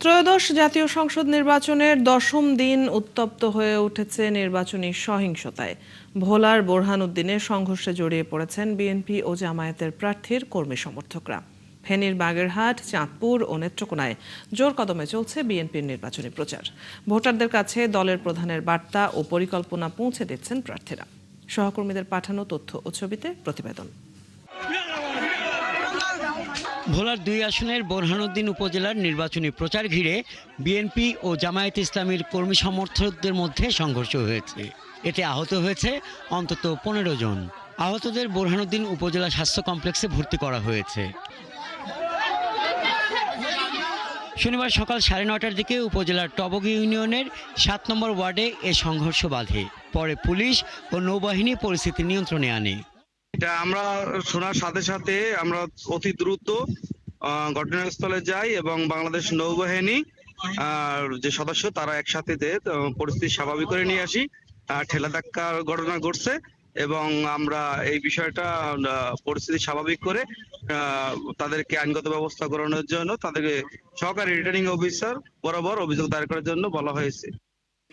ত্রয়োদশ জাতীয় সংসদ নির্বাচনের দশম দিন উত্তপ্ত হয়ে উঠেছে নির্বাচনী সহিংসতায়। ভোলার বোরহানউদ্দিনের সংঘর্ষে জড়িয়ে পড়েছেন বিএনপি ও জামায়াতের প্রার্থীর কর্মী সমর্থকরা। ফেনীর বাগেরহাট, চাঁদপুর ও নেত্রকোনায় জোর কদমে চলছে বিএনপির নির্বাচনী প্রচার। ভোটারদের কাছে দলের প্রধানের বার্তা ও পরিকল্পনা পৌঁছে দিচ্ছেন প্রার্থীরা। সহকর্মীদের পাঠানো তথ্য ও ছবিতে প্রতিবেদন। ভোলার ২ আসনের বোরহানউদ্দিন উপজেলার নির্বাচনী প্রচার ঘিরে বিএনপি ও জামায়াতে ইসলামীর কর্মী সমর্থকদের মধ্যে সংঘর্ষ হয়েছে। এতে আহত হয়েছে অন্তত ১৫ জন। আহতদের বোরহানউদ্দিন উপজেলা স্বাস্থ্য কমপ্লেক্সে ভর্তি করা হয়েছে। শনিবার সকাল ৯:৩০টার দিকে উপজেলার টবগী ইউনিয়নের ৭ নম্বর ওয়ার্ডে এ সংঘর্ষ বাধে। পরে পুলিশ ও নৌবাহিনী পরিস্থিতি নিয়ন্ত্রণে আনে। এটা আমরা শোনার সাথে সাথে আমরা অতি দ্রুত ঘটনাস্থলে যাই এবং বাংলাদেশ নৌবাহিনী যে সদস্য তারা একসাথে পরিস্থিতি স্বাভাবিক করে নিয়ে আসি। ঠেলা ধাক্কার ঘটনা ঘটছে এবং আমরা এই বিষয়টা পরিস্থিতি স্বাভাবিক করে তাদেরকে আইনগত ব্যবস্থা গ্রহণের জন্য তাদেরকে সহকারী রিটার্নিং অফিসার বরাবর অভিযোগ দায়ের করার জন্য বলা হয়েছে।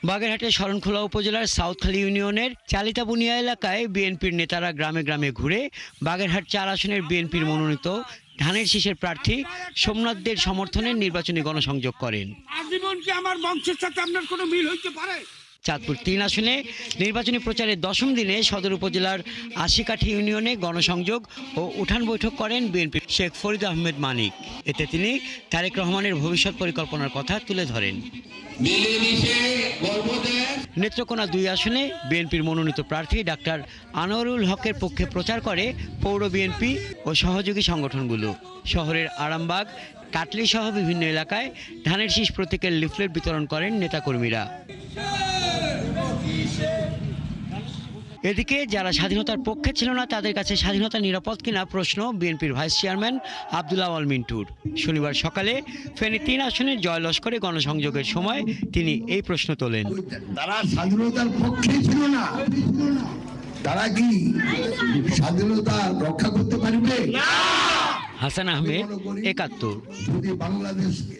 বাগেরহাটের শরণখোলা উপজেলার সাউথখালী ইউনিয়নের চালিতাবুনিয়া এলাকায় বিএনপির নেতারা গ্রামে গ্রামে ঘুরে বাগেরহাট ৪ আসনের বিএনপির মনোনীত ধানের শীষের প্রার্থী সোমনাথ দের সমর্থনে নির্বাচনী গণসংযোগ করেন। চাঁদপুর ৩ আসনে নির্বাচনী প্রচারের দশম দিনে সদর উপজেলার আশিকাঠি ইউনিয়নে গণসংযোগ ও উঠান বৈঠক করেন বিএনপির শেখ ফরিদ আহমেদ মানিক। এতে তিনি তারেক রহমানের ভবিষ্যৎ পরিকল্পনার কথা তুলে ধরেন। নেত্রকোনা ২ আসনে বিএনপির মনোনীত প্রার্থী ডাক্তার আনোয়ারুল হকের পক্ষে প্রচার করে পৌর বিএনপি ও সহযোগী সংগঠনগুলো। শহরের আরামবাগ, কাটলী সহ বিভিন্ন এলাকায় ধানের শীষ প্রতীকের লিফলেট বিতরণ করেন নেতাকর্মীরা। এদিকে যারা স্বাধীনতার পক্ষে ছিল না তাদের কাছে স্বাধীনতা নিরাপদ কিনা প্রশ্ন বিএনপির ভাইস চেয়ারম্যান আব্দুল আওয়াল মিন্টুর। শনিবার সকালে ফেনী ৩ আসনের জয়লস্করে গণসংযোগের সময় তিনি এই প্রশ্ন তোলেন। তারা স্বাধীনতার পক্ষে ছিল না, তারা কি স্বাধীনতা রক্ষা করতে পারবে? হাসান আহমেদ, ৭১। যদি বাংলাদেশকে